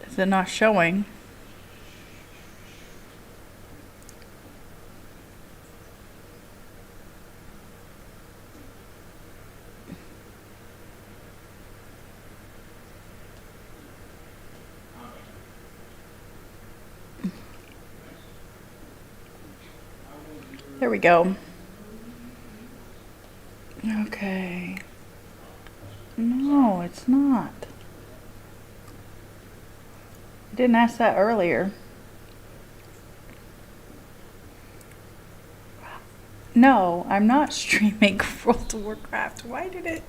Is it not showing? There we go. Okay. No, it's not. I didn't ask that earlier. No, I'm not streaming World of Warcraft. Why did it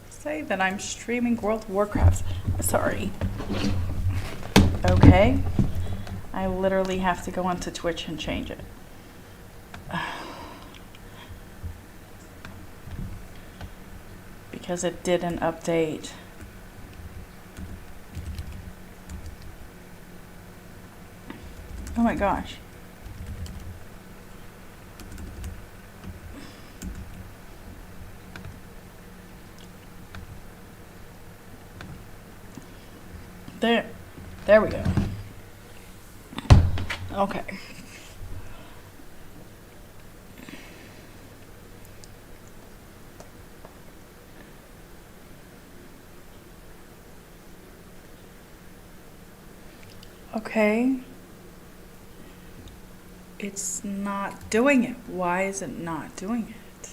say that I'm streaming World of Warcraft? Sorry. Okay. I literally have to go onto Twitch and change it. Because it didn't update. Oh my gosh. There we go. Okay. Okay. It's not doing it. Why is it not doing it?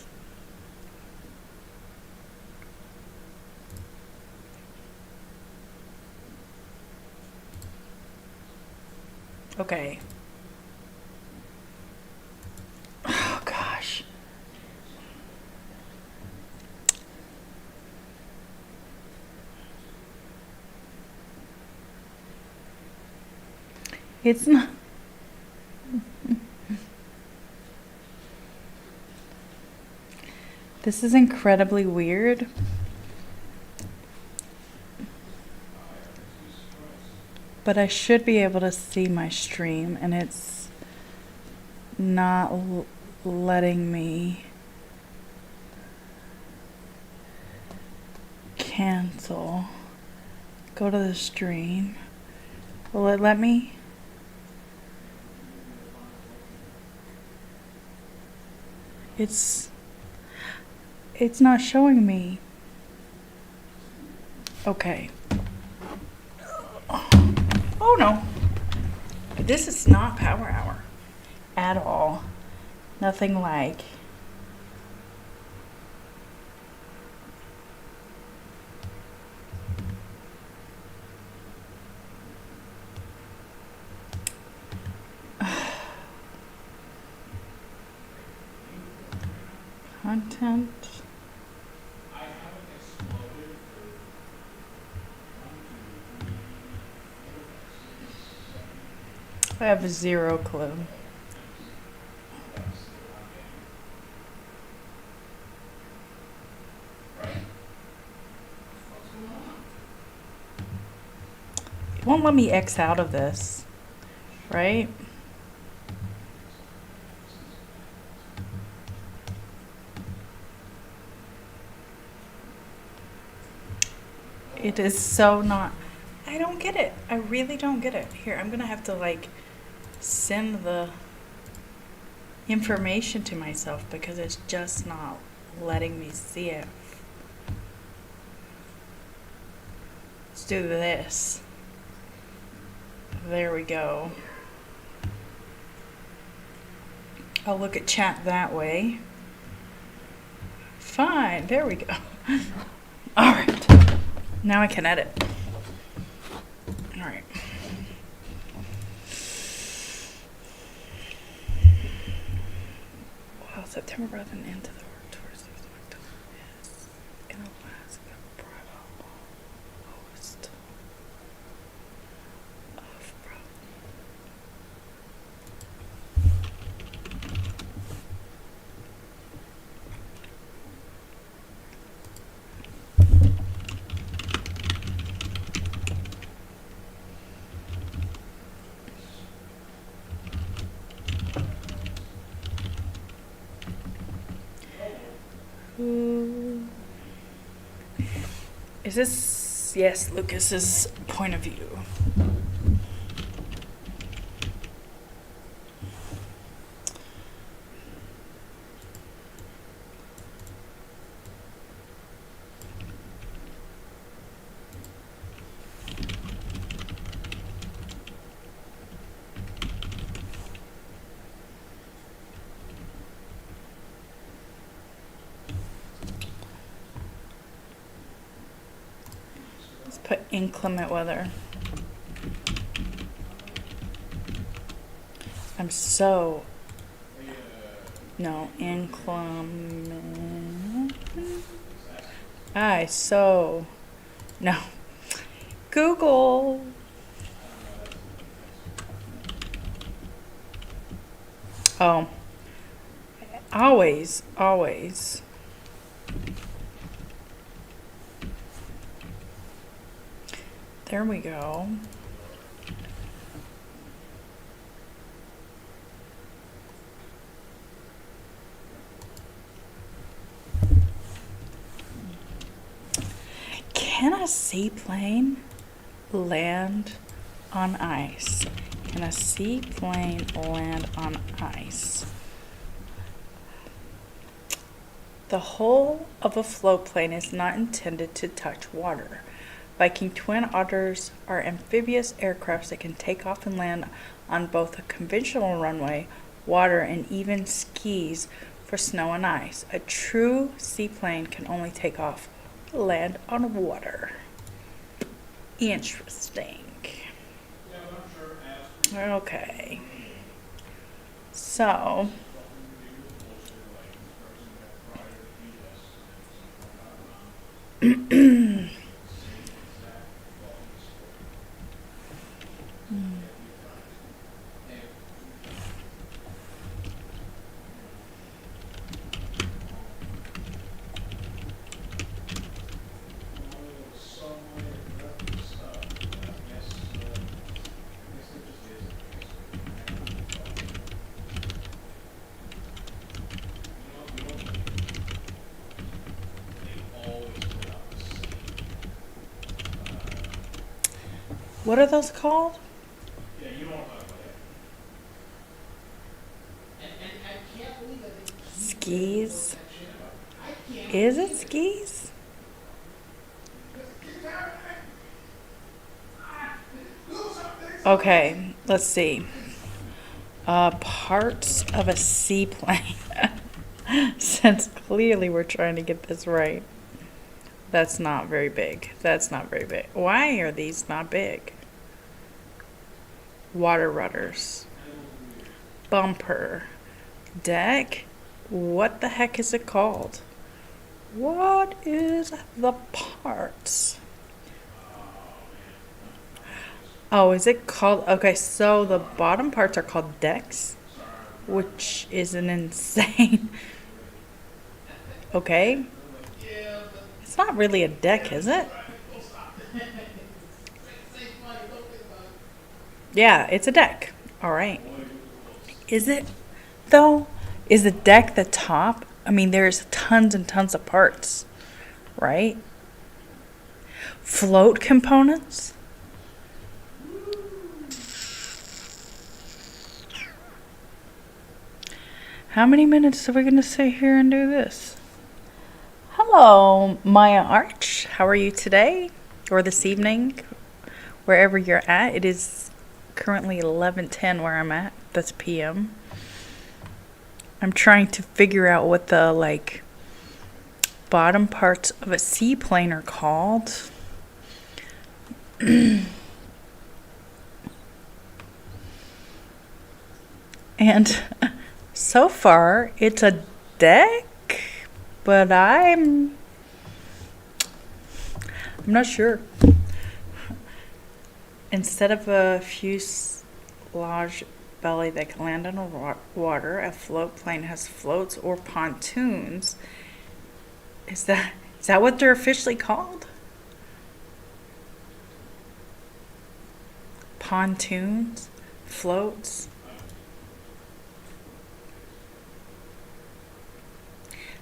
Okay. Oh gosh. It's not. This is incredibly weird. But I should be able to see my stream, and it's not letting me cancel. Go to the stream. Will it let me? It's not showing me. Okay. Oh no. This is not Power Hour at all. Nothing like. Content. I have zero clue. It won't let me X out of this, right? It is so not. I don't get it. I really don't get it. Here, I'm gonna have to like send the information to myself because it's just not letting me see it. Let's do this. There we go. I'll look at chat that way. Fine, there we go. All right, now I can edit. All right. Wow, September brought an end to the work tours. Yes. In Alaska, Bravo. Lowest of Bravo. Ooh. Is this, yes, Lucas's point of view. Let's put inclement weather. I'm so, no, inclement. No. Google. Oh. Always. There we go. Can a seaplane land on ice? Can a seaplane land on ice? The hull of a floatplane is not intended to touch water. Viking Twin Otters are amphibious aircrafts that can take off and land on both a conventional runway, water, and even skis for snow and ice. A true seaplane can only take off, land on water. Interesting. Okay. So, what are those called? Skis? Is it skis? Okay, let's see. Parts of a seaplane. Since clearly we're trying to get this right. That's not very big. Why are these not big? Water rudders. Bumper. Deck. What the heck is it called? What is the parts? Oh, is it called? Okay, so the bottom parts are called decks, which is an insane. Okay. It's not really a deck, is it? Yeah, it's a deck. All right. Is it, though? Is the deck the top? I mean, there's tons and tons of parts, right? Float components? How many minutes are we going to sit here and do this? Hello, Maya Arch. How are you today? Or this evening? Wherever you're at. It is currently 11:10 where I'm at. That's PM. I'm trying to figure out what the, bottom parts of a seaplane are called. And so far, it's a deck, but I'm not sure. Instead of a fuselage belly that can land on water, a float plane has floats or pontoons. Is that what they're officially called? Pontoons? Floats?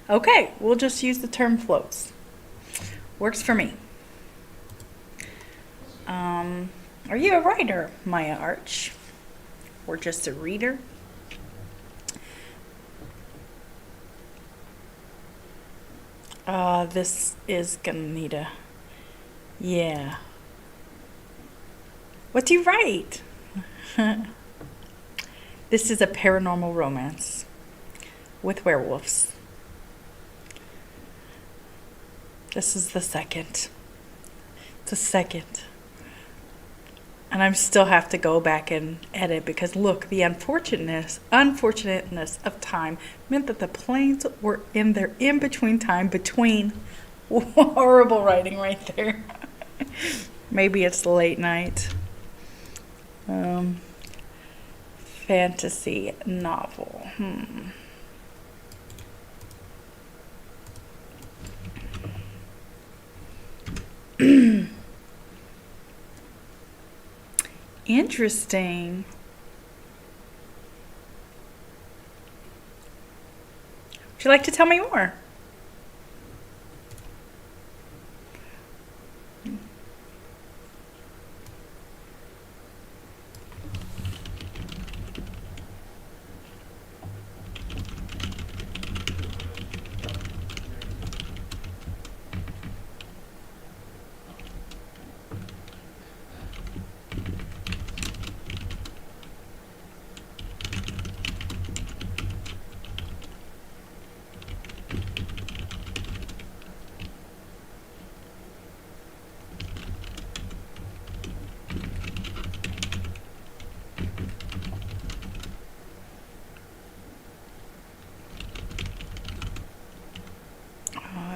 Okay, we'll just use the term floats. Works for me. Are you a writer, Maya Arch? Or just a reader? This is gonna need a... Yeah. What do you write? This is a paranormal romance with werewolves. This is the second. It's a second. And I still have to go back and edit because look, the unfortunateness of time meant that the planes were in their in-between time between. Horrible writing right there. Maybe it's late night. Fantasy novel. Interesting. Would you like to tell me more?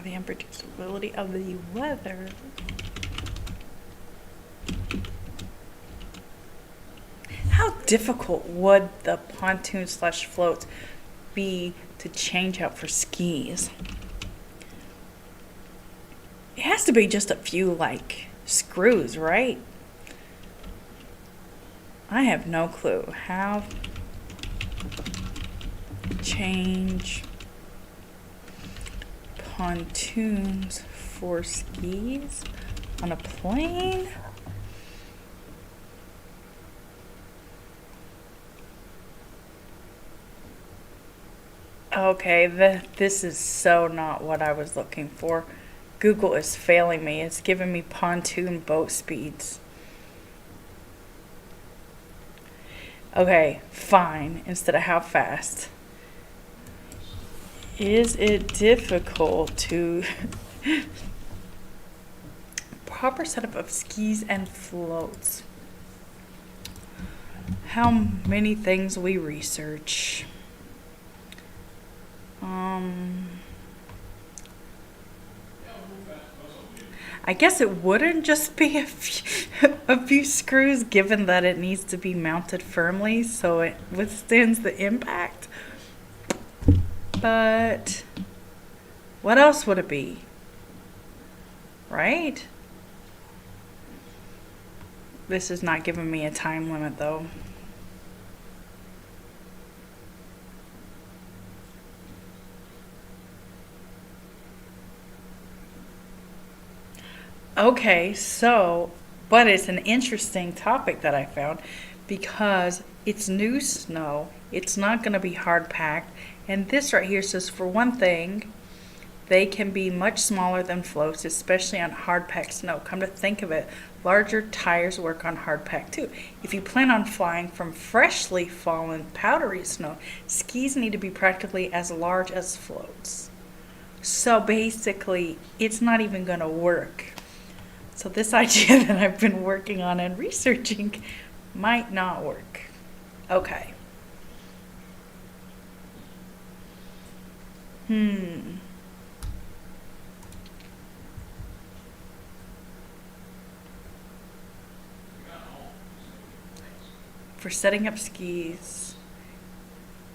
The unpredictability of the weather. How difficult would the pontoon/floats be to change out for skis? It has to be just a few like screws, right? I have no clue. How change pontoons for skis on a plane? Okay, this is so not what I was looking for. Google is failing me. It's giving me pontoon boat speeds. Okay, fine. Instead of how fast. Is it difficult to proper setup of skis and floats? How many things we research. I guess it wouldn't just be a few screws, given that it needs to be mounted firmly so it withstands the impact. But what else would it be? Right? This is not giving me a time limit though. Okay, so, but it's an interesting topic that I found because it's new snow. It's not going to be hard packed. And this right here says, for one thing, they can be much smaller than floats, especially on hard packed snow. Come to think of it, larger tires work on hard packed too. If you plan on flying from freshly fallen powdery snow, skis need to be practically as large as floats. So basically, it's not even going to work. So this idea that I've been working on and researching might not work. Okay. For setting up skis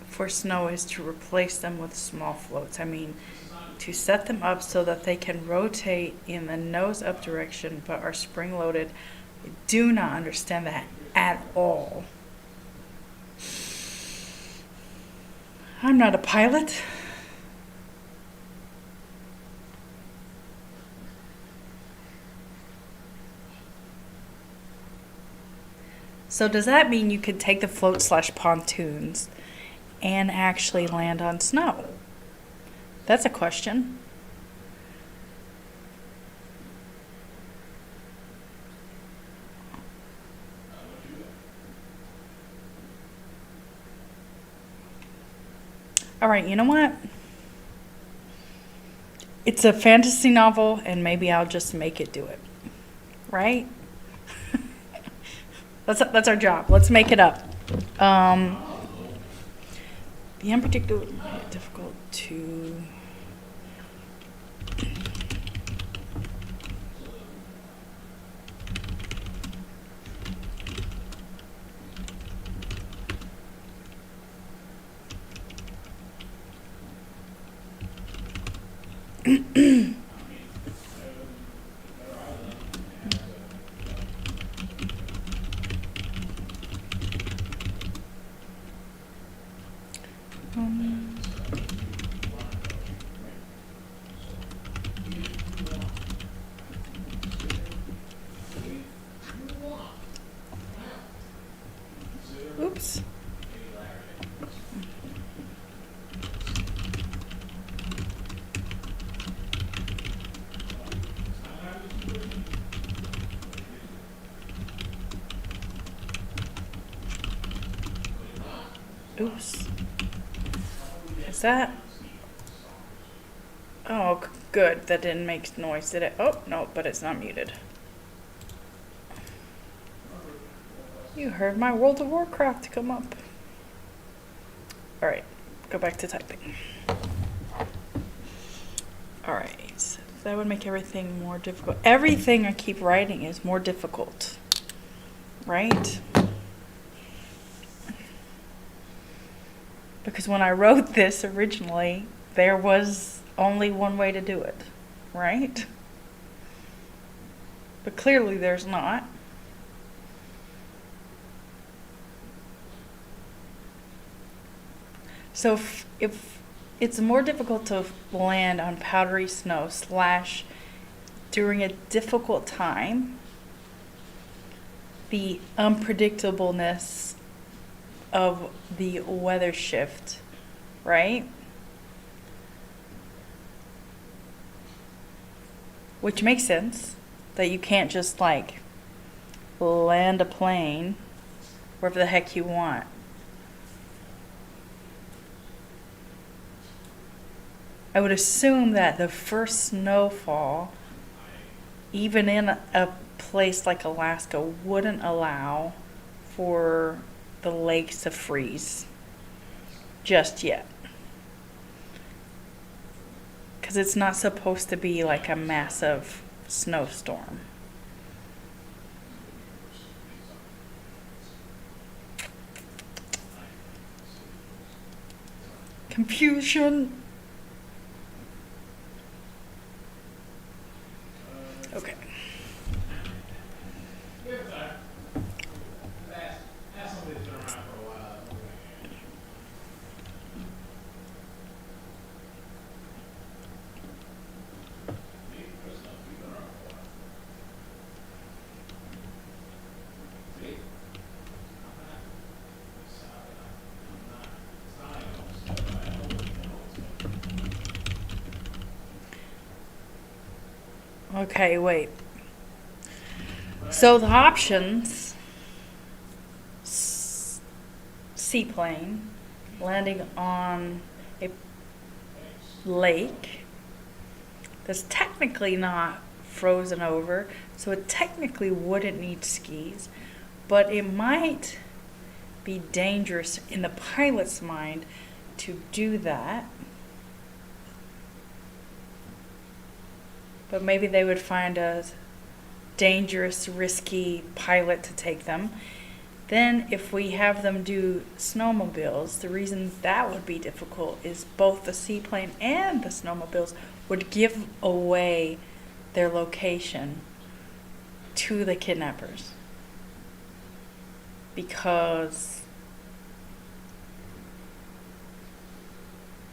for snow is to replace them with small floats. I mean, to set them up so that they can rotate in the nose up direction but are spring loaded. I do not understand that at all. I'm not a pilot. So does that mean you could take the float slash pontoons and actually land on snow? That's a question. All right, you know what? It's a fantasy novel, and maybe I'll just make it do it. Right? That's our job. Let's make it up. The unpredictable, difficult to. Oops. Oops. Is that? Oh, good. That didn't make noise, did it? Oh, no, but it's not muted. You heard my World of Warcraft come up. All right, go back to typing. All right, that would make everything more difficult. Everything I keep writing is more difficult, right? Because when I wrote this originally, there was only one way to do it, right? But clearly there's not. So if it's more difficult to land on powdery snow slash during a difficult time, the unpredictableness of the weather shift, right? Which makes sense that you can't just like land a plane wherever the heck you want. I would assume that the first snowfall, even in a place like Alaska, wouldn't allow for the lakes to freeze just yet. Because it's not supposed to be like a massive snowstorm. Confusion. Okay. Okay, wait. So the options: seaplane, landing on a lake that's technically not frozen over, so it technically wouldn't need skis, but it might be dangerous in the pilot's mind to do that. But maybe they would find a dangerous, risky pilot to take them. Then if we have them do snowmobiles, the reason that would be difficult is both the seaplane and the snowmobiles would give away their location to the kidnappers. Because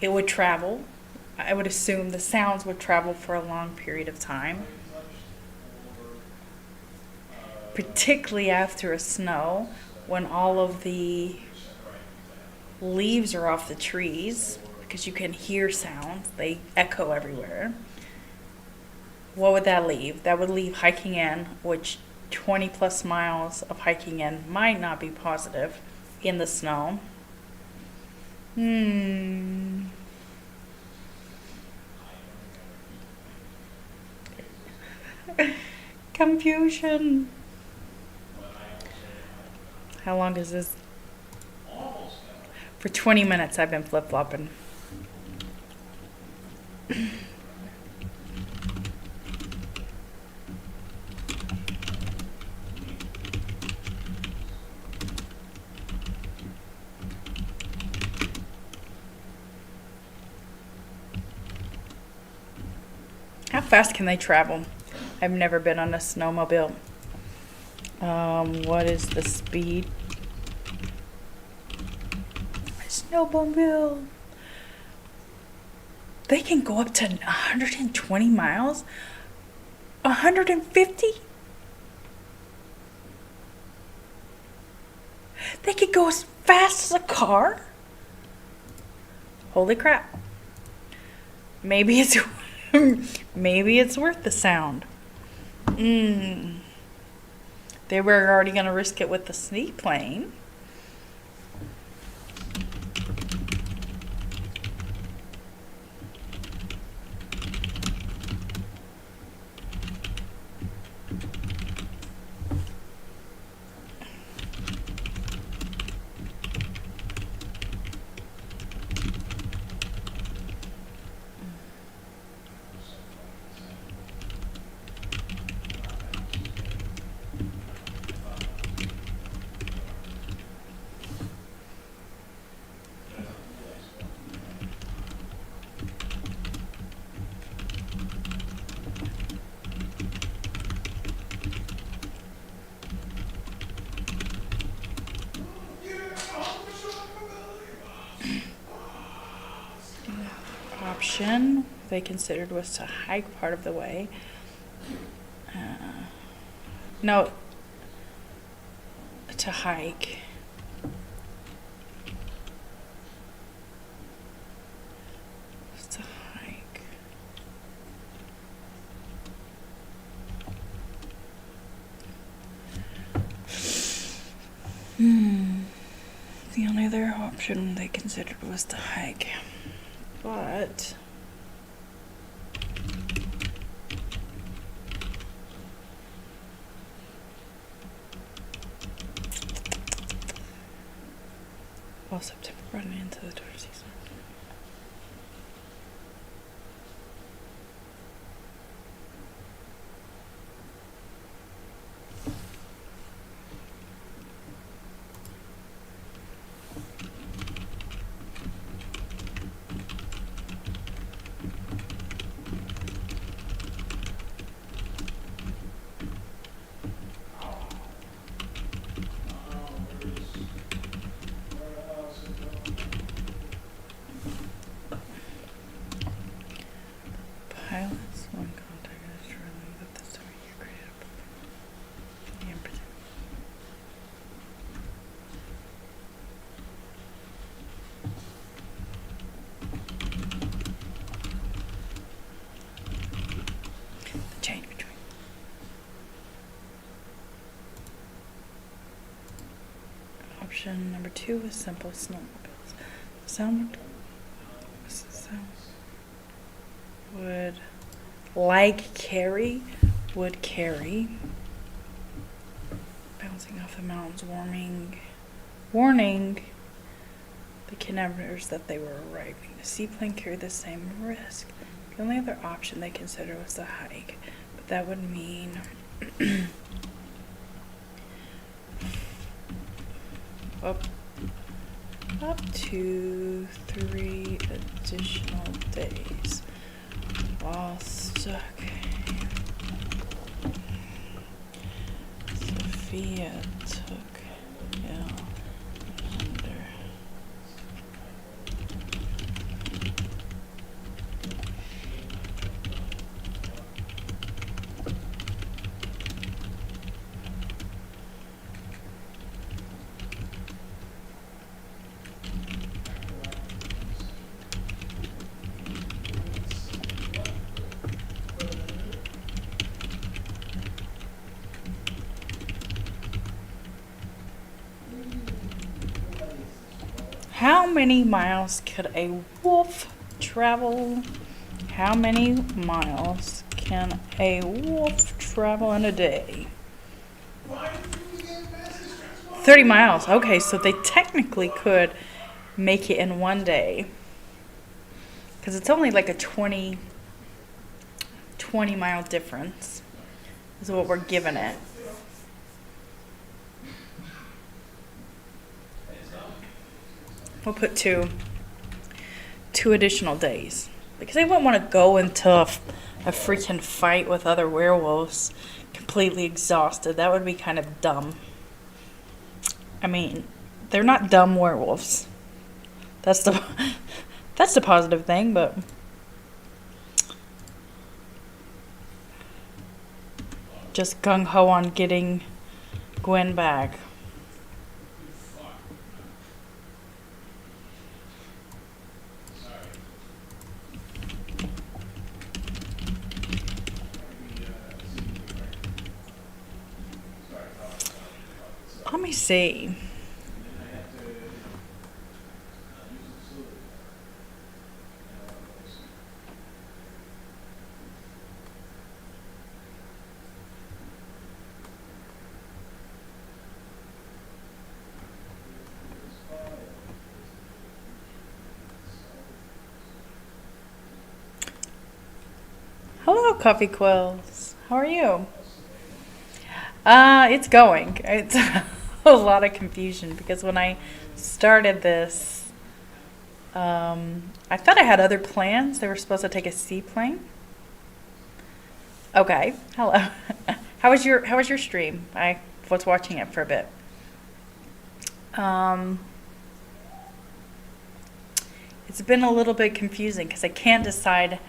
it would travel. I would assume the sounds would travel for a long period of time, particularly after a snow, when all of the leaves are off the trees, because you can hear sounds, they echo everywhere. What would that leave? That would leave hiking in, which 20 plus miles of hiking in might not be positive in the snow. Confusion. How long is this? For 20 minutes I've been flip-flopping. How fast can they travel? I've never been on a snowmobile. What is the speed? Snowmobile. They can go up to 120 miles? 150? They could go as fast as a car? Holy crap. Maybe it's maybe it's worth the sound. They were already going to risk it with the sneak plane. Option they considered was to hike part of the way. No, to hike. It's to hike. The only other option they considered was to hike. But fall September running into the winter season. Pilots, one contact is surely that the story you created. The change between option number 2 is simple snowmobiles. Sound would carry bouncing off the mountains, warning the kidnappers that they were arriving. The seaplane carried the same risk. The only other option they considered was the hike, but that would mean up to 3 additional days while stuck. Sophia took ill under. many miles could a wolf travel? How many miles can a wolf travel in a day? 30 miles. Okay, so they technically could make it in one day. Because it's only like a 20 mile difference is what we're giving it. We'll put two additional days. Because they wouldn't want to go into a freaking fight with other werewolves completely exhausted. That would be kind of dumb. I mean, they're not dumb werewolves. That's the positive thing, but just gung-ho on getting Gwen back. Let me see. Hello, Coffee Quills. How are you? It's going. It's a lot of confusion because when I started this, I thought I had other plans. They were supposed to take a seaplane. Okay. Hello. How was your stream? I was watching it for a bit. It's been a little bit confusing because I can't decide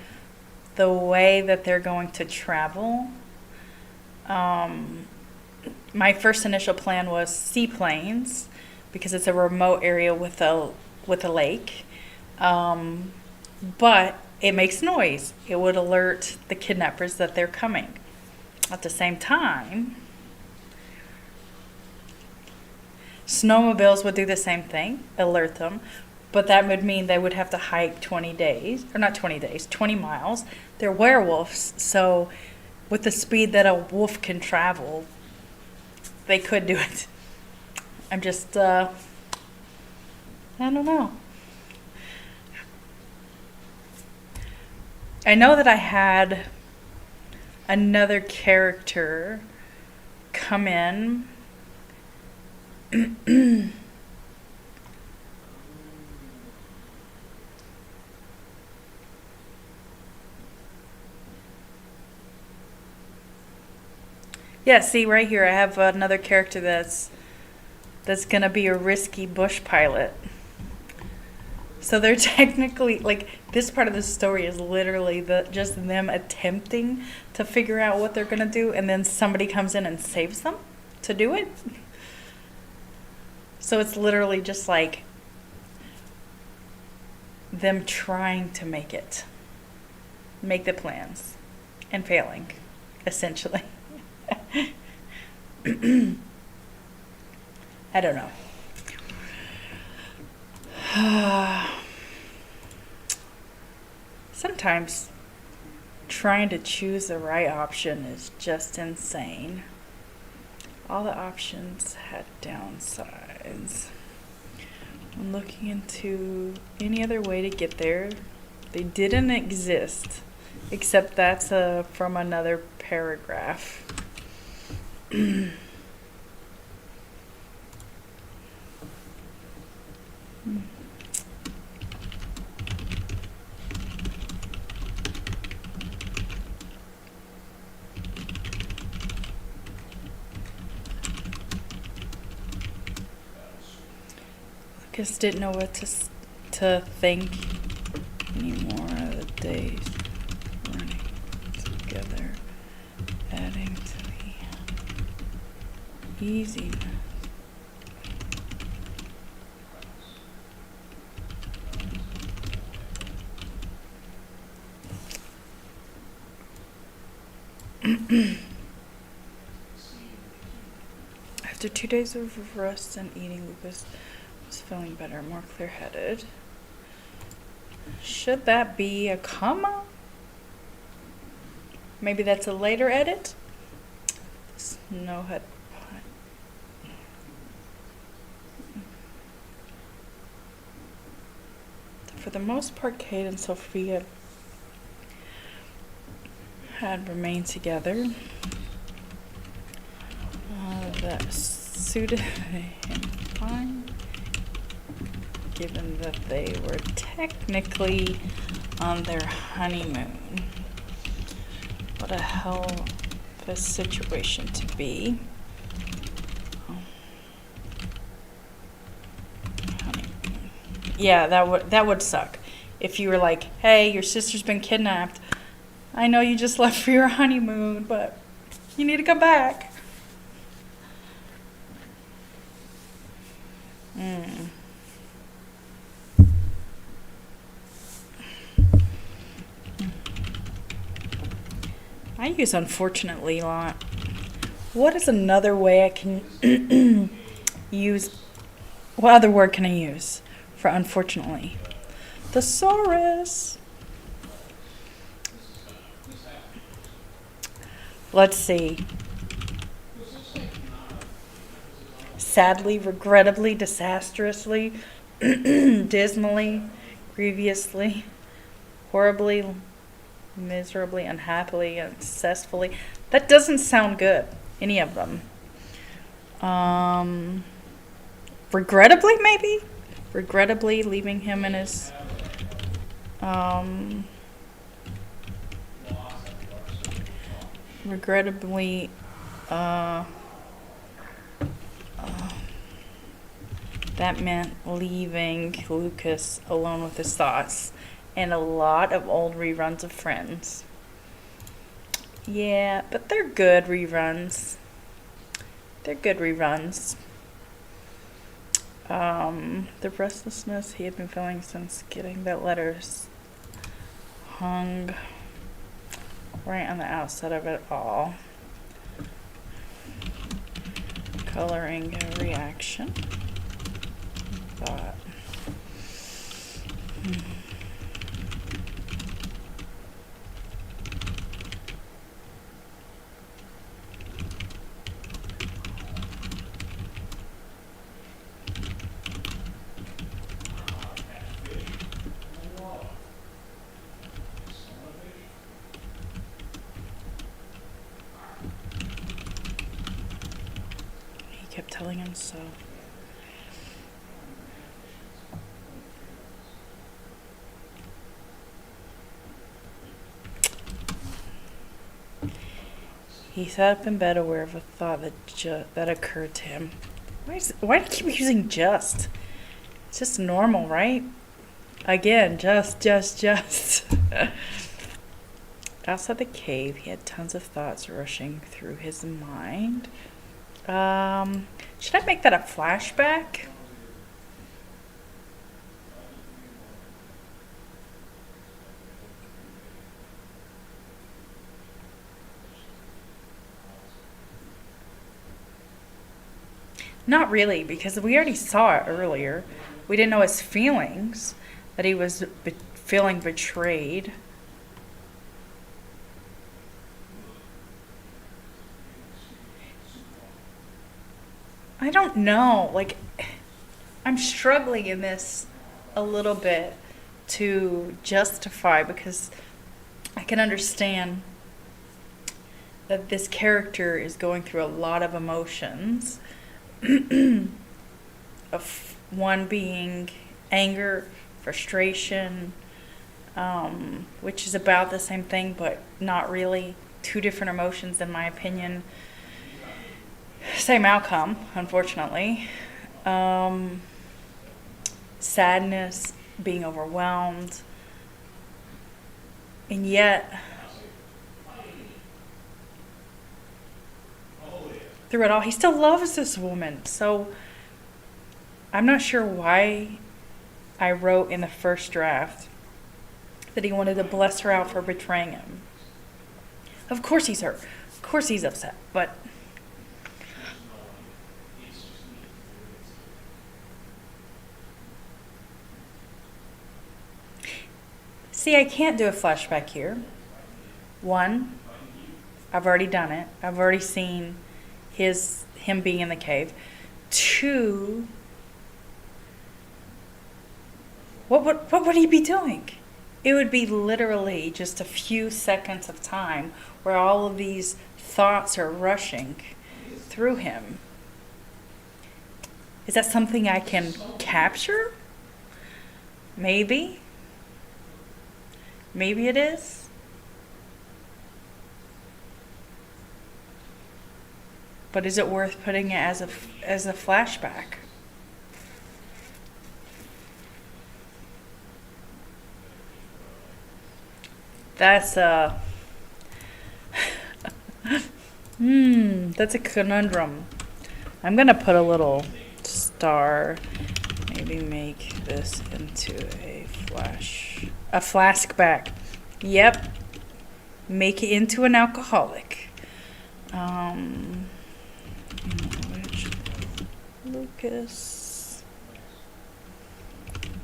the way that they're going to travel. My first initial plan was seaplanes because it's a remote area with a lake. But it makes noise. It would alert the kidnappers that they're coming. At the same time, snowmobiles would do the same thing, alert them. But that would mean they would have to hike 20 days, or not 20 days, 20 miles. They're werewolves, so with the speed that a wolf can travel, they could do it. I'm just, I don't know. I know that I had another character come in. Yeah, see right here, I have another character that's gonna be a risky bush pilot. So they're technically like this part of the story is literally just them attempting to figure out what they're gonna do, and then somebody comes in and saves them to do it. So it's literally just like them trying to make the plans, and failing, essentially. I don't know. Sometimes trying to choose the right option is just insane. All the options had downsides. When looking into any other way to get there, they didn't exist, except that's from another paragraph. Lucas didn't know what to think anymore. The days running together, adding to the easiness. After 2 days of rest and eating, Lucas It's feeling better, more clear-headed. Should that be a comma? Maybe that's a later edit? Snowhead. For the most part, Kate and Sophia had remained together. That suited him fine, given that they were technically on their honeymoon. What a hell of a situation to be. Yeah, that would suck. If you were like, hey, your sister's been kidnapped. I know you just left for your honeymoon, but you need to come back. I use unfortunately a lot. What is another way I can use? What other word can I use for unfortunately? Thesaurus. Let's see. Sadly, regrettably, disastrously, dismally, grievously, horribly, miserably, unhappily, unsuccessfully. That doesn't sound good, any of them. Regrettably, maybe? Regrettably leaving him in his... regrettably... that meant leaving Lucas alone with his thoughts and a lot of old reruns of Friends. Yeah, but they're good reruns. They're good reruns. The restlessness he had been feeling since getting that letter hung right on the outside of it all. Coloring a reaction. Thought. He kept telling him so. He sat up in bed aware of a thought that occurred to him. Why do you keep using just? It's just normal, right? Again, just. Outside the cave, he had tons of thoughts rushing through his mind. Should I make that a flashback? Not really, because we already saw it earlier. We didn't know his feelings, that he was feeling betrayed. I don't know. Like, I'm struggling in this a little bit to justify, because I can understand that this character is going through a lot of emotions. Of one being anger, frustration, which is about the same thing, but not really. Two different emotions, in my opinion. Same outcome, unfortunately. Sadness, being overwhelmed, and yet through it all, he still loves this woman. So I'm not sure why I wrote in the first draft that he wanted to bless her out for betraying him. Of course he's hurt. Of course he's upset. But See, I can't do a flashback here. One, I've already done it. I've already seen him being in the cave. Two, what would he be doing? It would be literally just a few seconds of time where all of these thoughts are rushing through him. Is that something I can capture? Maybe. Maybe it is. But is it worth putting it as a flashback? That's that's a conundrum. I'm gonna put a little star. Maybe make this into a flask back. Yep. Make it into an alcoholic. Lucas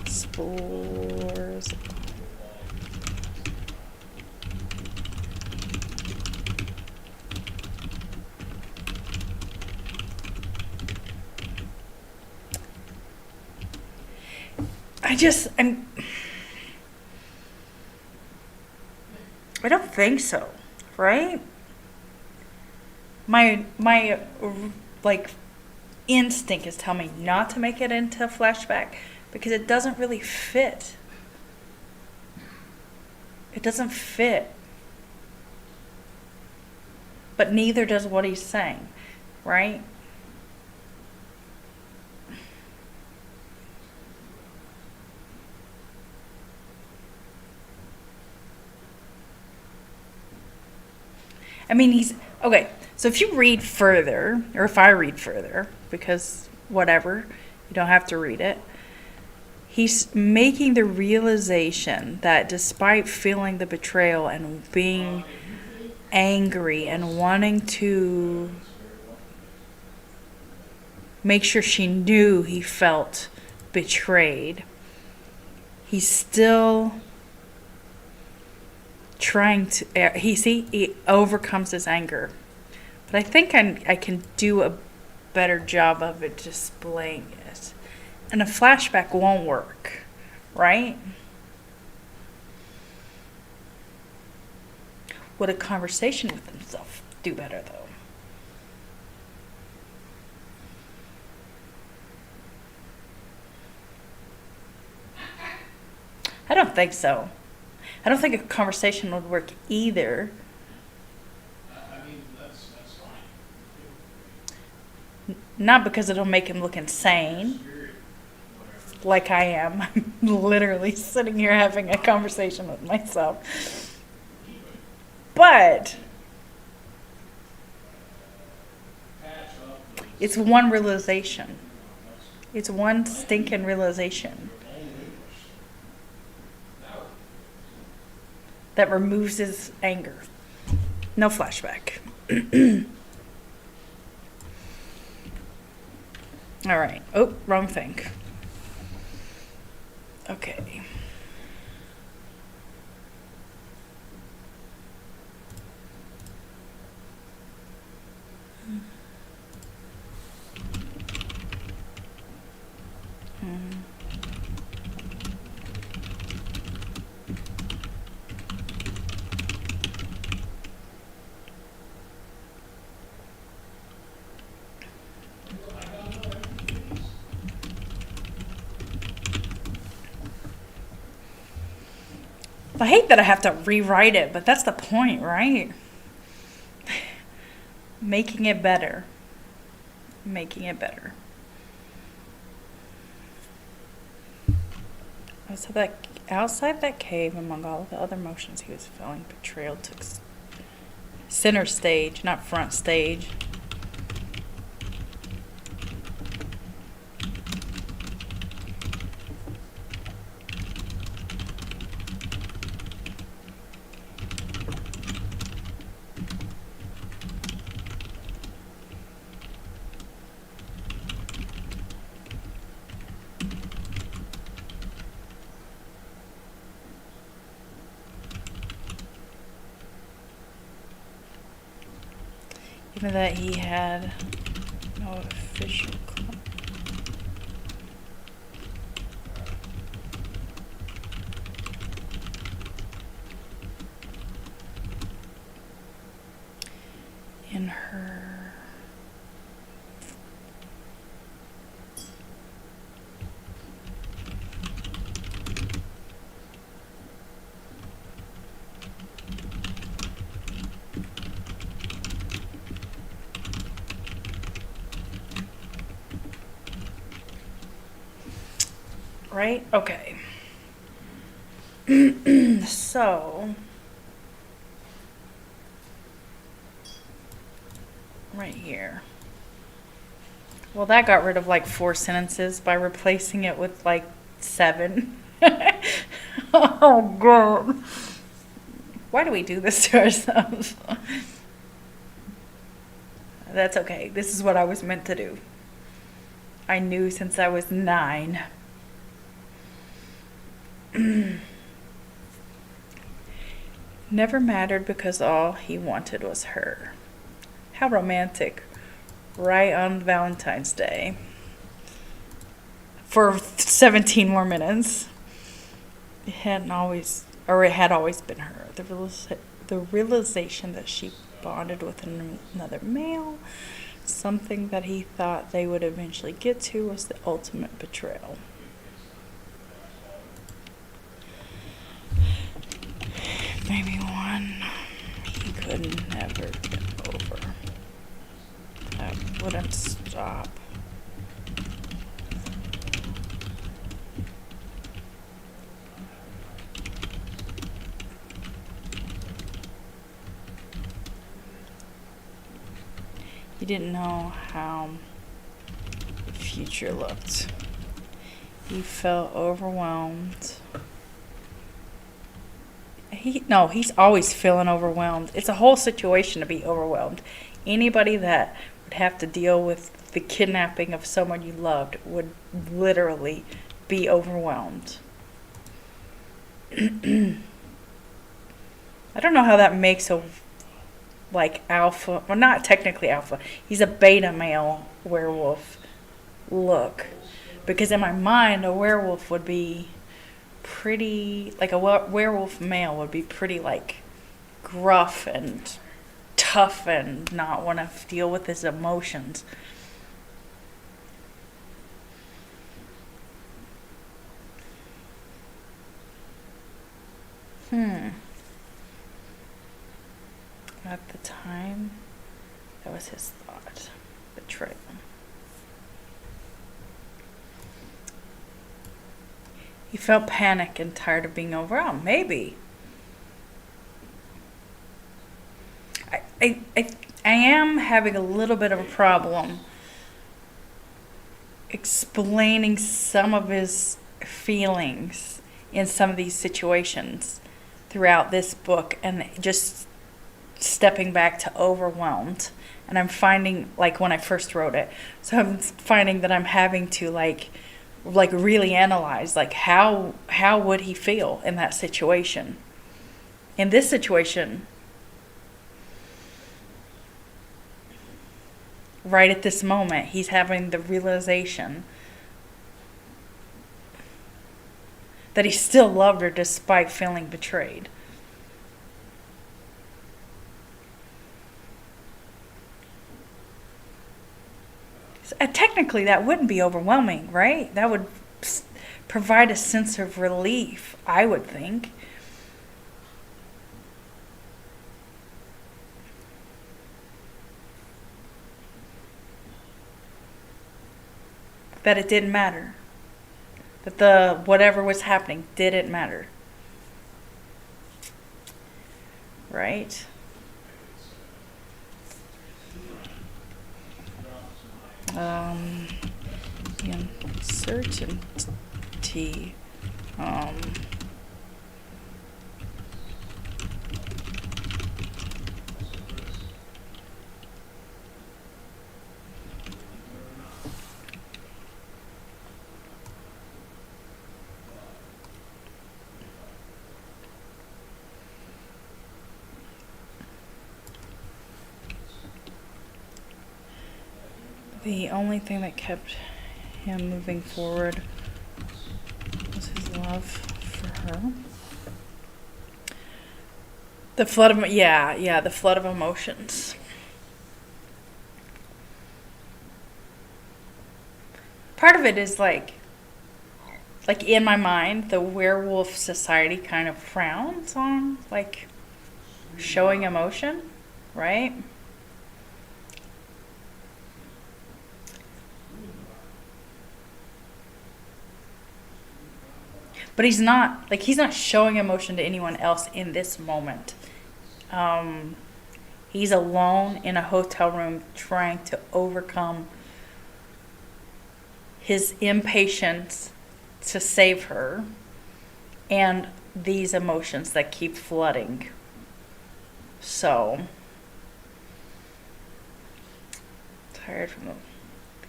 explores. I don't think so, right? My like instinct is telling me not to make it into a flashback because it doesn't really fit. It doesn't fit. But neither does what he's saying, right? I mean, he's okay. So if you read further, or if I read further, because whatever, you don't have to read it. He's making the realization that despite feeling the betrayal and being angry and wanting to make sure she knew he felt betrayed, he's still trying to he overcomes his anger. But I think I can do a better job of it displaying it. And a flashback won't work, right? Would a conversation with himself do better, though? I don't think so. I don't think a conversation would work either. I mean, that's fine. Not because it'll make him look insane, like I am. I'm literally sitting here having a conversation with myself. But it's one realization. It's one stinking realization that removes his anger. No flashback. All right. Oh, wrong thing. Okay. I hate that I have to rewrite it, but that's the point, right? Making it better. Making it better. So that outside that cave, among all of the other emotions he was feeling, betrayal took center stage, not front stage. Even that he had no official in her. Right? Okay. So, right here. Well, that got rid of like 4 sentences by replacing it with like 7. Oh, God. Why do we do this to ourselves? That's okay. This is what I was meant to do. I knew since I was 9. Never mattered because all he wanted was her. How romantic. Right on Valentine's Day. For 17 more minutes. It had always been her. The realization that she bonded with another male, something that he thought they would eventually get to, was the ultimate betrayal. Maybe one he could never get over. That wouldn't stop. He didn't know how the future looked. He felt overwhelmed. He's always feeling overwhelmed. It's a whole situation to be overwhelmed. Anybody that would have to deal with the kidnapping of someone you loved would literally be overwhelmed. I don't know how that makes a alpha, well, not technically alpha. He's a beta male werewolf look, because in my mind a werewolf would be pretty, like a werewolf male would be pretty like gruff and tough and not want to deal with his emotions. At the time, that was his thought. Betrayal. He felt panic and tired of being overwhelmed. Maybe. I am having a little bit of a problem explaining some of his feelings in some of these situations throughout this book, and just stepping back to overwhelmed. And I'm finding, like when I first wrote it, so I'm finding that I'm having to like really analyze, like how would he feel in that situation. In this situation, right at this moment, he's having the realization that he still loved her despite feeling betrayed. Technically, that wouldn't be overwhelming, right? That would provide a sense of relief, I would think. That it didn't matter. That the whatever was happening didn't matter. Right? The uncertainty. The only thing that kept him moving forward was his love for her. The flood of, the flood of emotions. Part of it is like in my mind, the werewolf society kind of frowns on like showing emotion, right? But he's not showing emotion to anyone else in this moment. He's alone in a hotel room trying to overcome his impatience to save her and these emotions that keep flooding. So, tired from the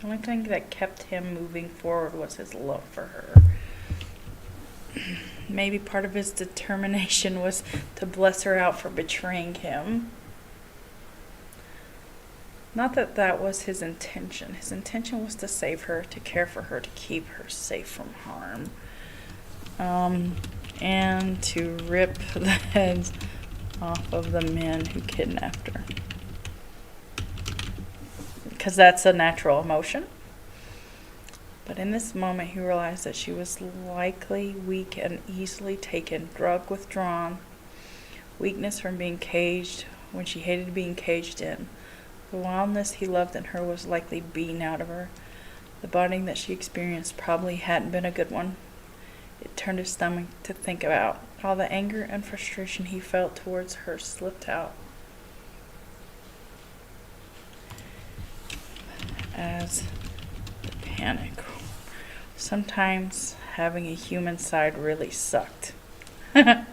only thing that kept him moving forward was his love for her. Maybe part of his determination was to bless her out for betraying him. Not that that was his intention. His intention was to save her, to care for her, to keep her safe from harm. And to rip the heads off of the men who kidnapped her. Because that's a natural emotion. But in this moment, he realized that she was likely weak and easily taken, drug withdrawn, weakness from being caged when she hated being caged in. The wildness he loved in her was likely beaten out of her. The bonding that she experienced probably hadn't been a good one. It turned his stomach to think about. All the anger and frustration he felt towards her slipped out as the panic. Sometimes having a human side really sucked. It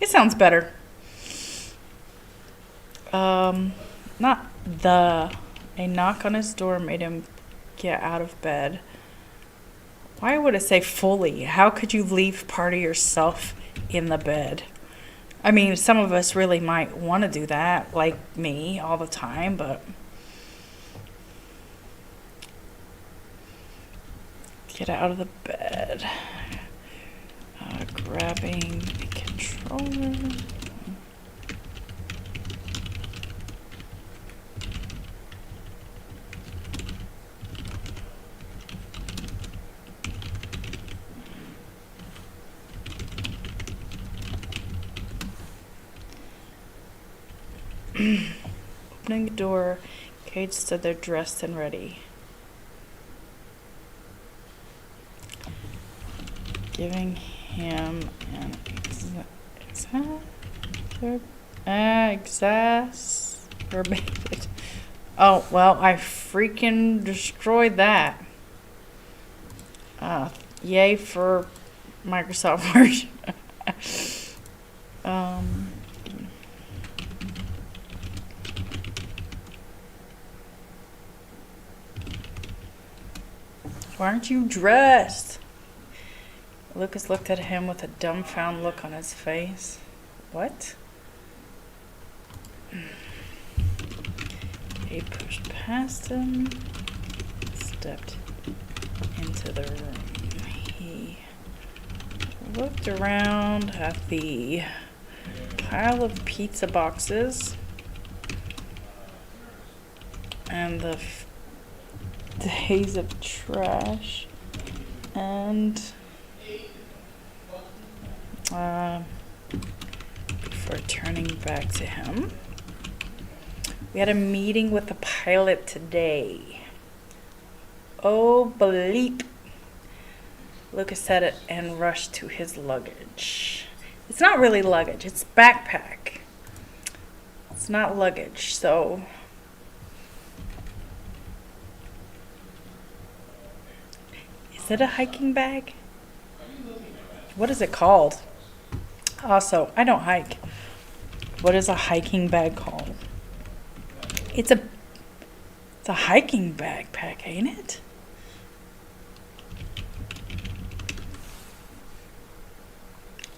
sounds better. A knock on his door made him get out of bed. Why would it say fully? How could you leave part of yourself in the bed? I mean, some of us really might want to do that, like me, all the time, but get out of the bed. Grabbing the controller. Opening the door, Cade stood there dressed and ready. Giving him an exacerbated. Oh, well, I freaking destroyed that. Yay for Microsoft Word. Why aren't you dressed? Lucas looked at him with a dumbfounded look on his face. What? He pushed past him, stepped into the room. He looked around at the pile of pizza boxes and the days of trash and before turning back to him. We had a meeting with the pilot today. Oh, bleep. Lucas said it and rushed to his luggage. It's not really luggage, it's backpack. It's not luggage, so is it a hiking bag? What is it called? Also, I don't hike. What is a hiking bag called? It's a hiking backpack, ain't it?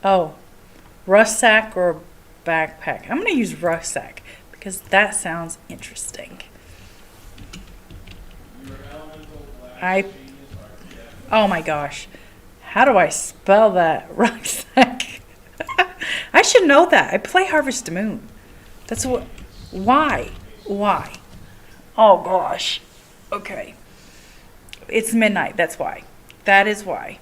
Oh, rucksack or backpack. I'm going to use rucksack because that sounds interesting. Your elemental I, black genius architect. oh my gosh. How do I spell that? Rucksack. I should know that. I play Harvest Moon. That's what. Why? Why? Oh gosh. Okay. It's midnight. That's why. That is why.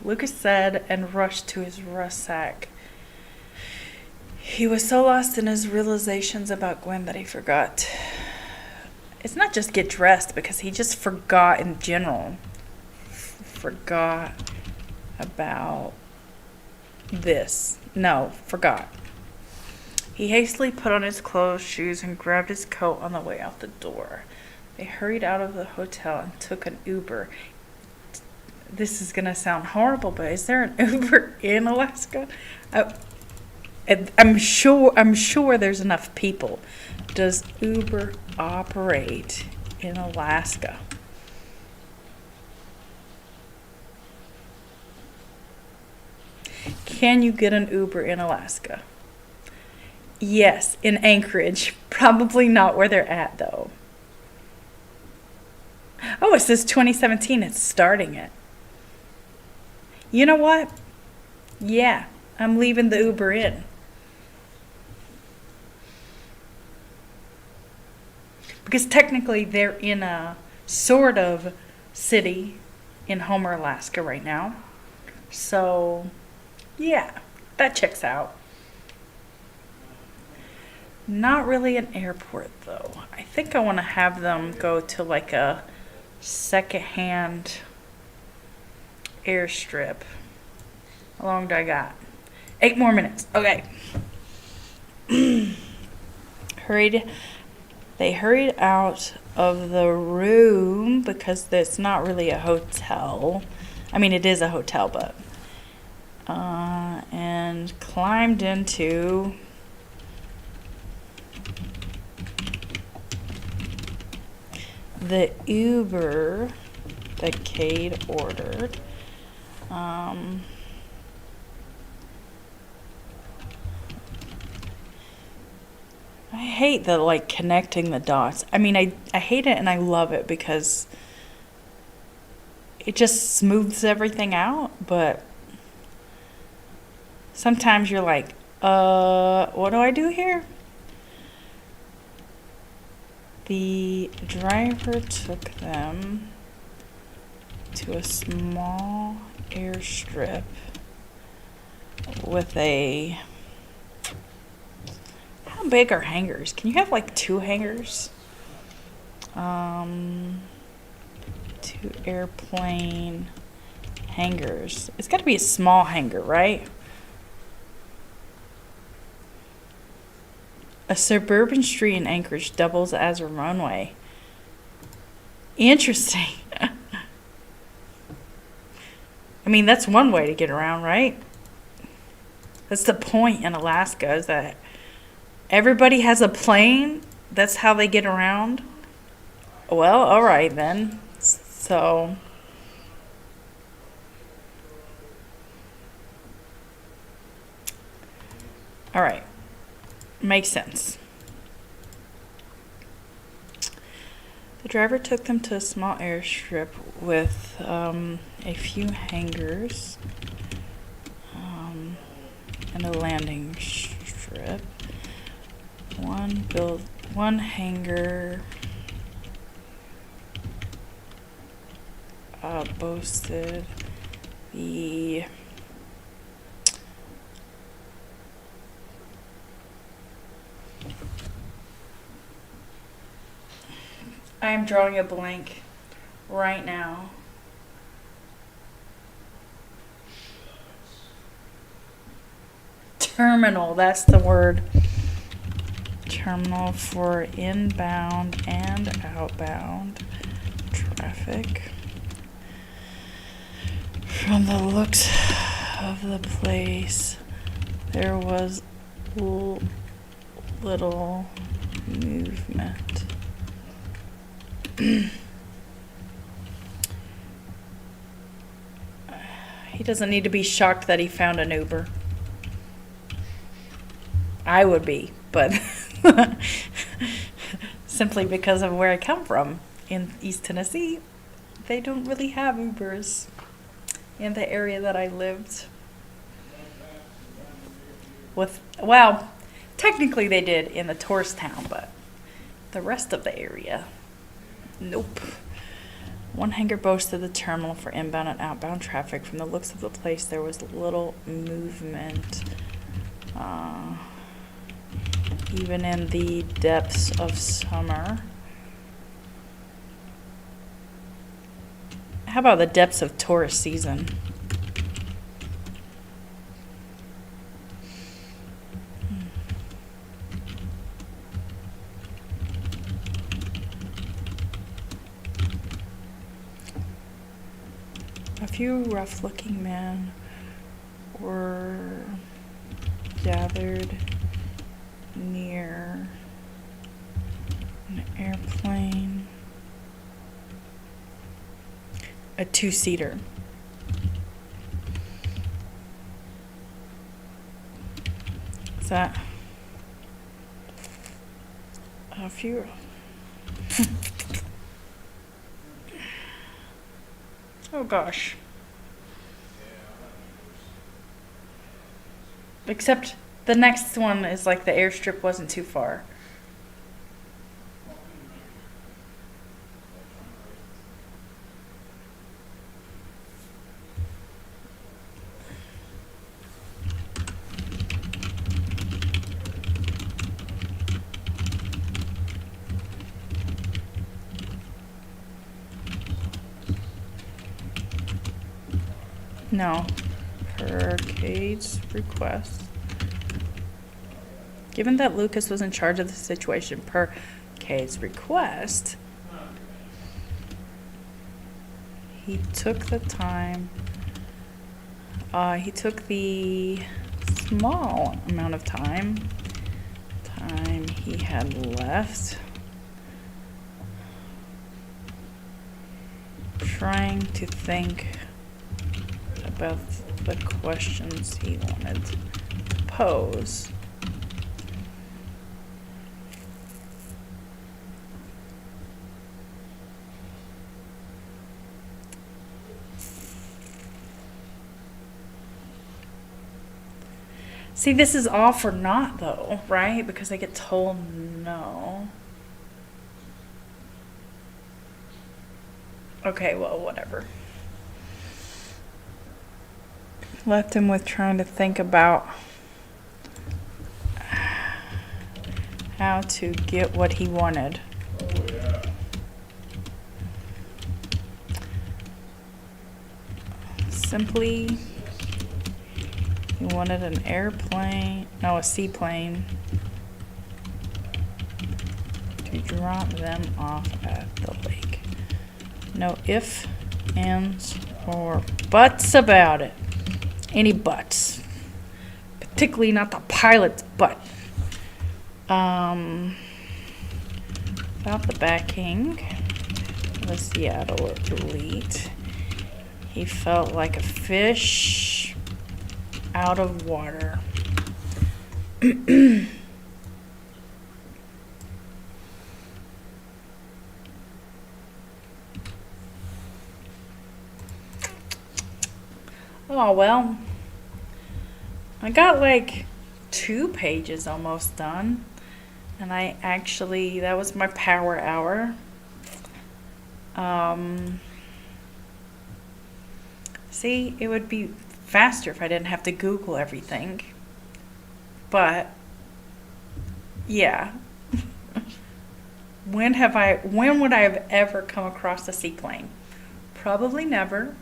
Lucas said and rushed to his rucksack. He was so lost in his realizations about Gwen that he forgot. It's not just get dressed, because he just forgot in general. Forgot about this. No, forgot. He hastily put on his clothes, shoes, and grabbed his coat on the way out the door. They hurried out of the hotel and took an Uber. This is going to sound horrible, but is there an Uber in Alaska? I'm sure there's enough people. Does Uber operate in Alaska? Can you get an Uber in Alaska? Yes, in Anchorage. Probably not where they're at, though. Oh, it says 2017. It's starting it. You know what? Yeah, I'm leaving the Uber in. Because technically they're in a sort of city in Homer, Alaska right now. So, yeah, that checks out. Not really an airport, though. I think I want to have them go to like a secondhand airstrip. How long do I got? 8 more minutes. Okay. They hurried out of the room because it's not really a hotel. I mean, it is a hotel, but and climbed into the Uber that Cade ordered. I hate the like connecting the dots. I mean, I hate it and I love it because it just smooths everything out, but sometimes you're like, what do I do here? The driver took them to a small airstrip with a... How big are hangars? Can you have like 2 hangars? 2 airplane hangars. It's got to be a small hangar, right? A suburban street in Anchorage doubles as a runway. Interesting. I mean, that's one way to get around, right? That's the point in Alaska, is that everybody has a plane. That's how they get around. Well, all right then. So, all right. Makes sense. The driver took them to a small airstrip with a few hangars and a landing strip. One hangar boasted the I am drawing a blank right now. Terminal, that's the word. Terminal for inbound and outbound traffic. From the looks of the place, there was little movement. He doesn't need to be shocked that he found an Uber. I would be, but simply because of where I come from in East Tennessee, they don't really have Ubers in the area that I lived with. Well, technically they did in the tourist town, but the rest of the area, nope. One hangar boasted the terminal for inbound and outbound traffic. From the looks of the place, there was little movement, even in the depths of summer. How about the depths of tourist season? A few rough-looking men were gathered near an airplane, a two-seater. Is that a few? Oh gosh. Except the next one is like the airstrip wasn't too far. No. Per Cade's request. Given that Lucas was in charge of the situation per Cade's request, he took the time. He took the small amount of time he had left trying to think about the questions he wanted to pose. See, this is all for naught though, right? Because I get told no. Okay, well, whatever. Left him with trying to think about how to get what he wanted. Simply, he wanted an airplane, no, a seaplane, to drop them off at the lake. No ifs, ands, or buts about it. Any buts. Particularly not the pilot's butt. Without the backing of the Seattle elite, he felt like a fish out of water. Oh, well, I got like 2 pages almost done, and that was my power hour. See, it would be faster if I didn't have to Google everything, but yeah. When would I have ever come across a seaplane? Probably never.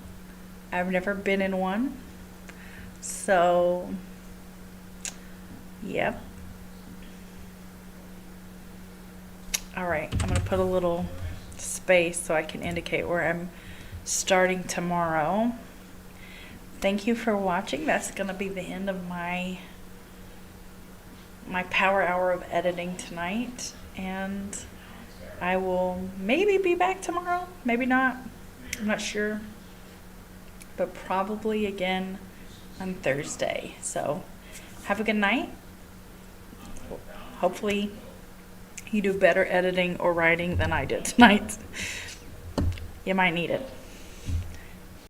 I've never been in one. So, yep. All right, I'm going to put a little space so I can indicate where I'm starting tomorrow. Thank you for watching. That's going to be the end of my power hour of editing tonight. And I will maybe be back tomorrow. Maybe not. I'm not sure. But probably again on Thursday. So have a good night. Hopefully you do better editing or writing than I did tonight. You might need it.